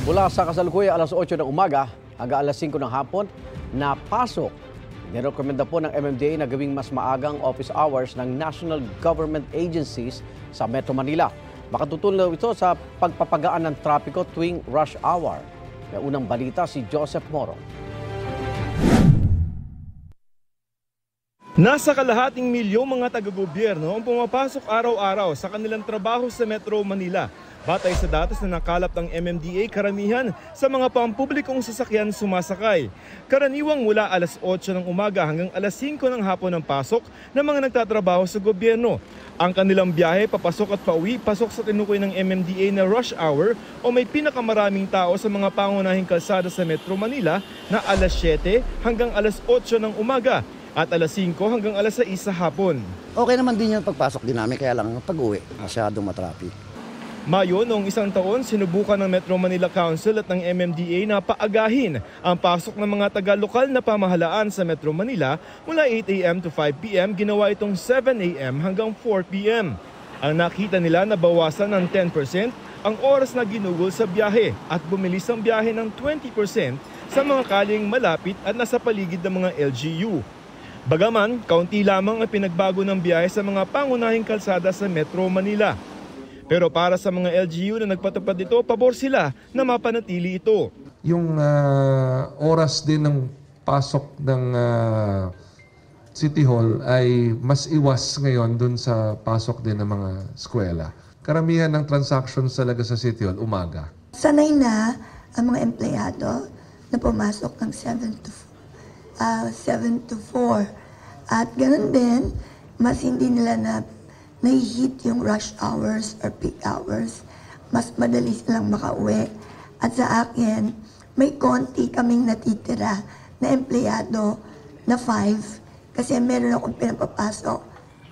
Mula sa kasalukuyan alas 8 ng umaga hanggang alas 5 ng hapon na pasok. Nirekomenda po ng MMDA na gawing mas maagang office hours ng national government agencies sa Metro Manila. Makatutulong ito sa pagpapagaan ng trapiko tuwing rush hour. May unang balita si Joseph Moro. Nasa kalahating milyong mga taga-gobyerno ang pumapasok araw-araw sa kanilang trabaho sa Metro Manila. Batay sa datos na nakalap ng MMDA, karamihan sa mga pampublikong sasakyan sumasakay. Karaniwang mula alas 8 ng umaga hanggang alas 5 ng hapon ang pasok ng mga nagtatrabaho sa gobyerno. Ang kanilang biyahe papasok at pauwi pasok sa tinukoy ng MMDA na rush hour o may pinakamaraming tao sa mga pangunahing kalsada sa Metro Manila na alas 7 hanggang alas 8 ng umaga at alas 5 hanggang alas 6 sa hapon. Okay naman din yung pagpasok din namin, kaya lang pag-uwi masyadong matraffic. Mayo, noong isang taon, sinubukan ng Metro Manila Council at ng MMDA na paagahin ang pasok ng mga taga-lokal na pamahalaan sa Metro Manila mula 8 a.m. to 5 p.m. Ginawa itong 7 a.m. hanggang 4 p.m. Ang nakita nila na bawasan ng 10% ang oras na ginugol sa biyahe at bumilis ang biyahe ng 20% sa mga kaling malapit at nasa paligid ng mga LGU. Bagaman, kaunti lamang ang pinagbago ng biyahe sa mga pangunahing kalsada sa Metro Manila. Pero para sa mga LGU na nagpatupad dito, pabor sila na mapanatili ito. Yung oras din ng pasok ng City Hall ay mas iwas ngayon dun sa pasok din ng mga eskwela. Karamihan ng transactions talaga sa City Hall, umaga. Sanay na ang mga empleyado na pumasok ng 7 to 4. At ganun din, mas hindi nila na-hit yung rush hours or peak hours. Mas madali silang makauwi. At sa akin, may konti kaming natitira na empleyado na 5 kasi meron akong pinapapasok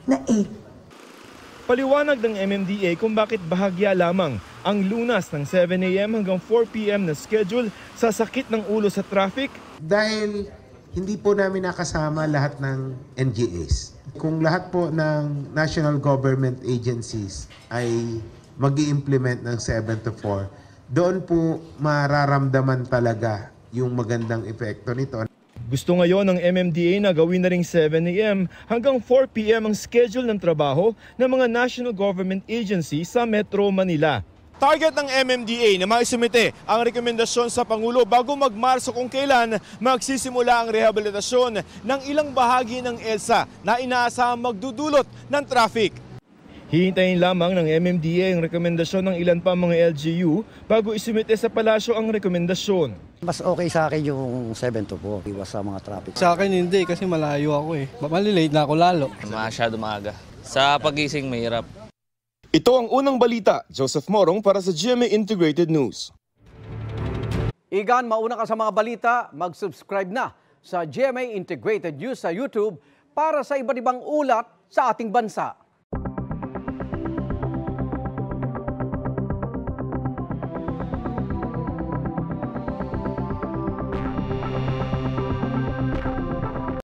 na 8. Paliwanag ng MMDA kung bakit bahagya lamang ang lunas ng 7 a.m. hanggang 4 p.m. na schedule sa sakit ng ulo sa traffic. Dahil hindi po namin nakasama lahat ng NGAs. Kung lahat po ng national government agencies ay mag-i-implement ng 7 to 4, doon po mararamdaman talaga yung magandang epekto nito. Gusto ngayon ng MMDA na gawin na ring 7 a.m. hanggang 4 p.m. ang schedule ng trabaho ng mga national government agencies sa Metro Manila. Target ng MMDA na maisumite ang rekomendasyon sa Pangulo bago magmarso kung kailan magsisimula ang rehabilitasyon ng ilang bahagi ng EDSA na inaasahang magdudulot ng traffic. Hihintayin lamang ng MMDA ang rekomendasyon ng ilan pa mga LGU bago isumite sa palasyo ang rekomendasyon. Mas okay sa akin yung 7 to 4, iwas sa mga traffic. Sa akin hindi kasi malayo ako eh. Malilate na ako lalo. Masyado maaga. Sa pagising mahirap. Ito ang unang balita. Joseph Morong para sa GMA Integrated News. Igan, mauna ka sa mga balita, mag-subscribe na sa GMA Integrated News sa YouTube para sa iba't ibang ulat sa ating bansa.